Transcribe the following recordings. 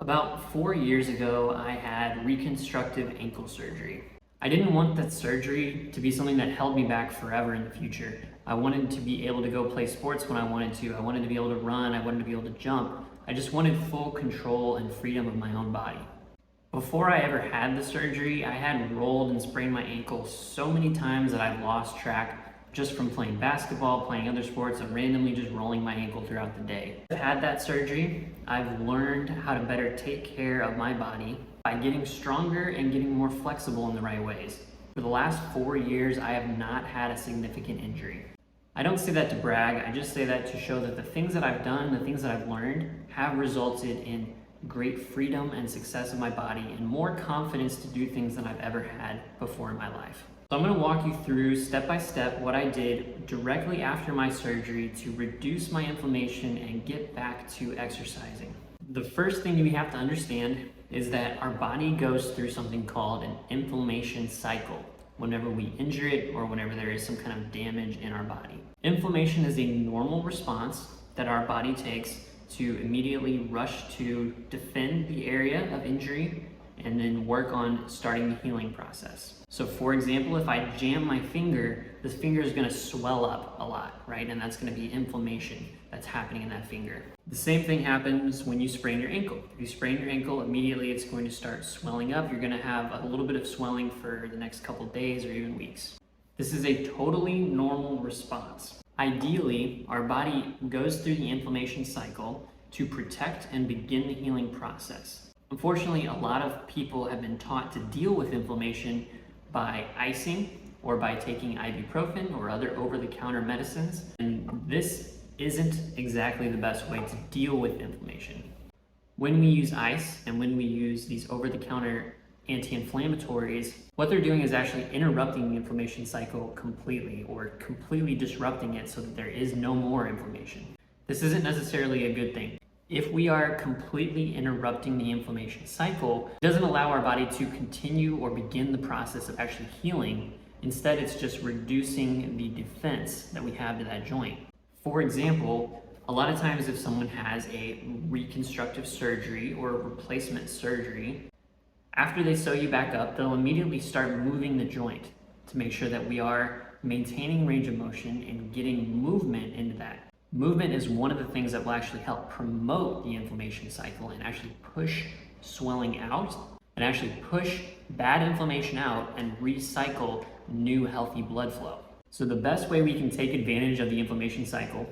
About 4 years ago, I had reconstructive ankle surgery. I didn't want that surgery to be something that held me back forever in the future. I wanted to be able to go play sports when I wanted to. I wanted to be able to run. I wanted to be able to jump. I just wanted full control and freedom of my own body. Before I ever had the surgery, I had rolled and sprained my ankle so many times that I lost track just from playing basketball, playing other sports, and randomly just rolling my ankle throughout the day. I've had that surgery. I've learned how to better take care of my body by getting stronger and getting more flexible in the right ways. For the last 4 years, I have not had a significant injury. I don't say that to brag, I just say that to show that the things that I've done, the things that I've learned, have resulted in great freedom and success of my body and more confidence to do things than I've ever had before in my life. So I'm going to walk you through step by step what I did directly after my surgery to reduce my inflammation and get back to exercising. The first thing we have to understand is that our body goes through something called an inflammation cycle whenever we injure it or whenever there is some kind of damage in our body. Inflammation is a normal response that our body takes to immediately rush to defend the area of injury and then work on starting the healing process. So for example, if I jam my finger, this finger is gonna swell up a lot, right? And that's gonna be inflammation that's happening in that finger. The same thing happens when you sprain your ankle. If you sprain your ankle, immediately it's going to start swelling up. You're gonna have a little bit of swelling for the next couple days or even weeks. This is a totally normal response. Ideally, our body goes through the inflammation cycle to protect and begin the healing process. Unfortunately, a lot of people have been taught to deal with inflammation by icing or by taking ibuprofen or other over-the-counter medicines, and this isn't exactly the best way to deal with inflammation. When we use ice and when we use these over-the-counter anti-inflammatories, what they're doing is actually interrupting the inflammation cycle completely or completely disrupting it so that there is no more inflammation. This isn't necessarily a good thing. If we are completely interrupting the inflammation cycle, it doesn't allow our body to continue or begin the process of actually healing. Instead, it's just reducing the defense that we have to that joint. For example, a lot of times if someone has a reconstructive surgery or a replacement surgery, after they sew you back up, they'll immediately start moving the joint to make sure that we are maintaining range of motion and getting movement into that. Movement is one of the things that will actually help promote the inflammation cycle and actually push swelling out and actually push bad inflammation out and recycle new healthy blood flow. So the best way we can take advantage of the inflammation cycle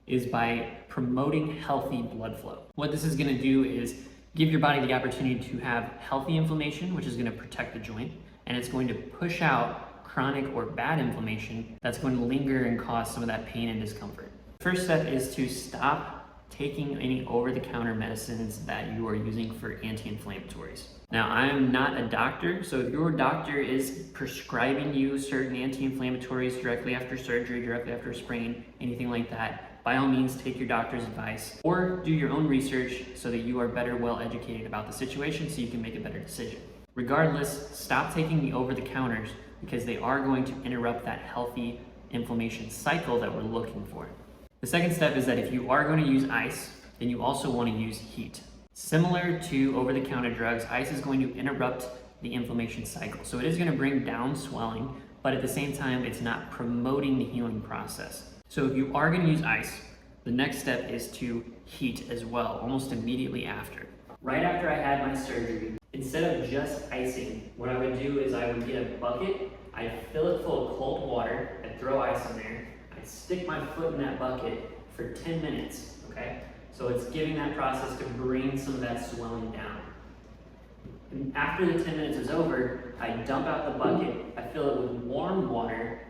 is by promoting healthy blood flow. What this is going to do is give your body the opportunity to have healthy inflammation, which is going to protect the joint, and it's going to push out chronic or bad inflammation that's going to linger and cause some of that pain and discomfort. First step is to stop taking any over-the-counter medicines that you are using for anti-inflammatories. Now, I'm not a doctor, so if your doctor is prescribing you certain anti-inflammatories directly after surgery, directly after a sprain, anything like that, by all means, take your doctor's advice or do your own research so that you are better well educated about the situation so you can make a better decision. Regardless, stop taking the over-the-counters because they are going to interrupt that healthy inflammation cycle that we're looking for. The second step is that if you are going to use ice, then you also want to use heat. Similar to over-the-counter drugs, ice is going to interrupt the inflammation cycle. So it is going to bring down swelling, but at the same time, it's not promoting the healing process. So if you are going to use ice, the next step is to heat as well, almost immediately after. Right after I had my surgery, instead of just icing, what I would do is I would get a bucket, I'd fill it full of cold water, I'd throw ice in there, I'd stick my foot in that bucket for 10 minutes, okay? So it's giving that process to bring some of that swelling down. And after the 10 minutes is over, I dump out the bucket, I fill it with warm water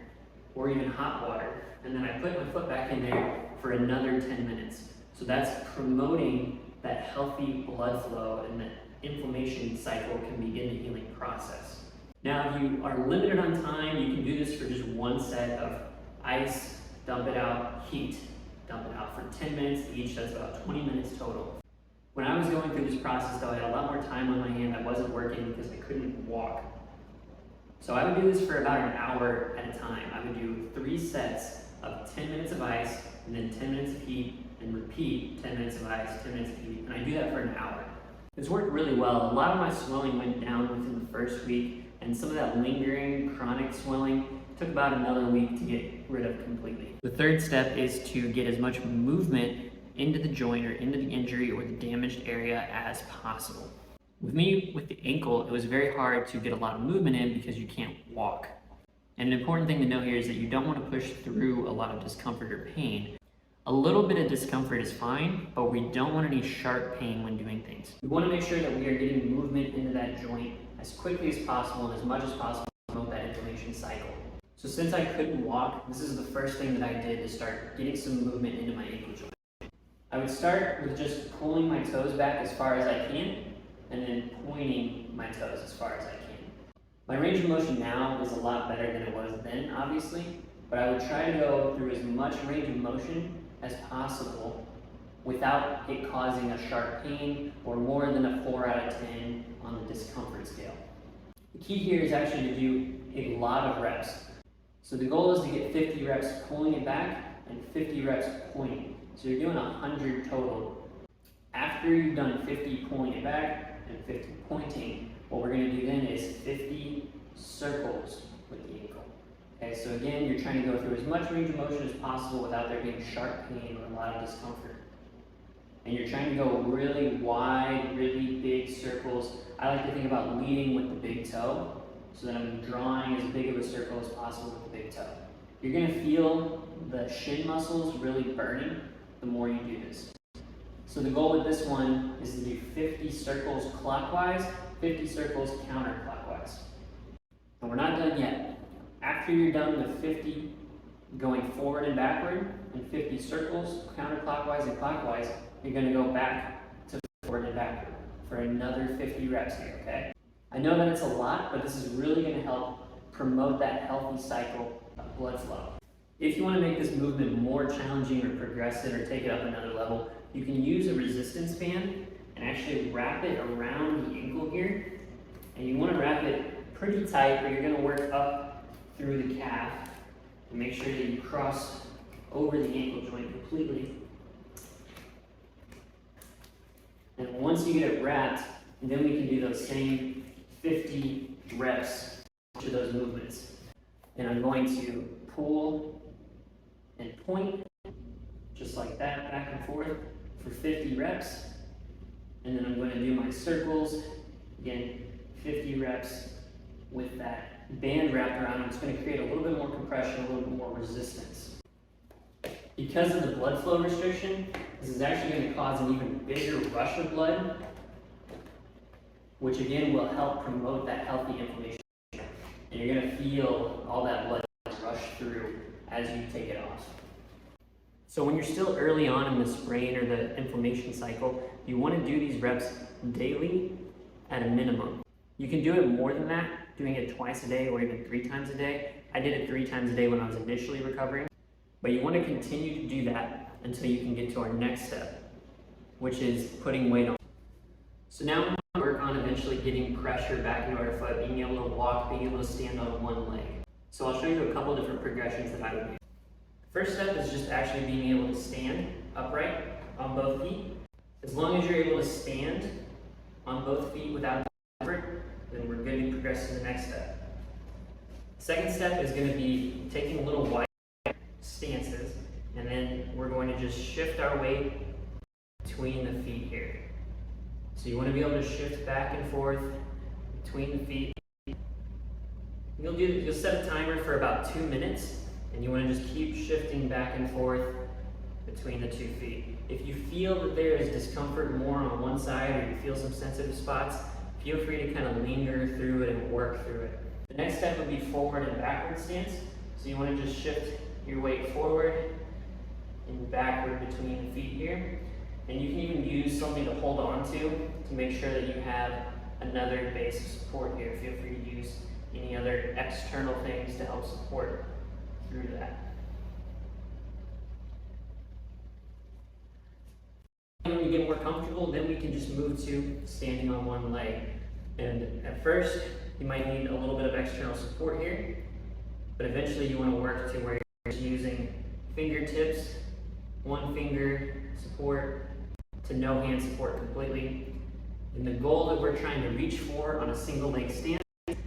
or even hot water, and then I put my foot back in there for another 10 minutes. So that's promoting that healthy blood flow and that inflammation cycle can begin the healing process. Now, if you are limited on time, you can do this for just one set of ice, dump it out, heat, dump it out for 10 minutes each. That's about 20 minutes total. When I was going through this process though, I had a lot more time on my hand. I wasn't working because I couldn't walk. So I would do this for about an hour at a time. I would do 3 sets of 10 minutes of ice and then 10 minutes of heat and repeat 10 minutes of ice, 10 minutes of heat. And I do that for an hour. It's worked really well. A lot of my swelling went down within the first week, and some of that lingering chronic swelling took about another week to get rid of completely. The third step is to get as much movement into the joint or into the injury or the damaged area as possible. With me, with the ankle, it was very hard to get a lot of movement in because you can't walk. And an important thing to know here is that you don't want to push through a lot of discomfort or pain. A little bit of discomfort is fine, but we don't want any sharp pain when doing things. We want to make sure that we are getting movement into that joint as quickly as possible and as much as possible to promote that inflammation cycle. So since I couldn't walk, this is the first thing that I did to start getting some movement into my ankle joint. I would start with just pulling my toes back as far as I can, and then pointing my toes as far as I can. My range of motion now is a lot better than it was then, obviously, but I would try to go through as much range of motion as possible without it causing a sharp pain or more than a 4 out of 10 on the discomfort scale. The key here is actually to do a lot of reps. So the goal is to get 50 reps pulling it back and 50 reps pointing. So you're doing 100 total. After you've done 50 pulling it back and 50 pointing, what we're going to do then is 50 circles with the ankle. Okay, so again, you're trying to go through as much range of motion as possible without there being sharp pain or a lot of discomfort. And you're trying to go really wide, really big circles. I like to think about leading with the big toe, so that I'm drawing as big of a circle as possible with the big toe. You're going to feel the shin muscles really burning the more you do this. So the goal with this one is to do 50 circles clockwise, 50 circles counterclockwise. And we're not done yet. After you're done with 50 going forward and backward, and 50 circles counterclockwise and clockwise, you're going to go back to forward and backward for another 50 reps here, okay? I know that it's a lot, but this is really going to help promote that healthy cycle of blood flow. If you want to make this movement more challenging or progress it or take it up another level, you can use a resistance band and actually wrap it around the ankle here. And you want to wrap it pretty tight, but you're going to work up through the calf and make sure that you cross over the ankle joint completely. And once you get it wrapped, then we can do those same 50 reps to those movements. And I'm going to pull and point, just like that, back and forth for 50 reps. And then I'm going to do my circles, again, 50 reps with that band wrapped around them. It's going to create a little bit more compression, a little bit more resistance. Because of the blood flow restriction, this is actually going to cause an even bigger rush of blood, which again will help promote that healthy inflammation. And you're going to feel all that blood rush through as you take it off. So when you're still early on in the sprain or the inflammation cycle, you want to do these reps daily at a minimum. You can do it more than that, doing it twice a day or even 3 times a day. I did it 3 times a day when I was initially recovering, but you want to continue to do that until you can get to our next step, which is putting weight on. So now we want to work on eventually getting pressure back into our foot, being able to walk, being able to stand on one leg. So I'll show you a couple different progressions that I would do. First step is just actually being able to stand upright on both feet. As long as you're able to stand on both feet without effort, then we're good to progress to the next step. Second step is going to be taking little wide stances, and then we're going to just shift our weight between the feet here. So you want to be able to shift back and forth between the feet. You'll set a timer for about 2 minutes, and you want to just keep shifting back and forth between the 2 feet. If you feel that there is discomfort more on one side or you feel some sensitive spots, feel free to kind of linger through it and work through it. The next step would be forward and backward stance. So you want to just shift your weight forward and backward between the feet here. And you can even use something to hold on to make sure that you have another base of support here. Feel free to use any other external things to help support through that. When you get more comfortable, then we can just move to standing on one leg. And at first, you might need a little bit of external support here, but eventually you want to work to where you're using fingertips, one finger support to no hand support completely. And the goal that we're trying to reach for on a single leg stand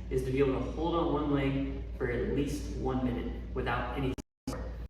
is to be able to hold on one leg for at least 1 minute without any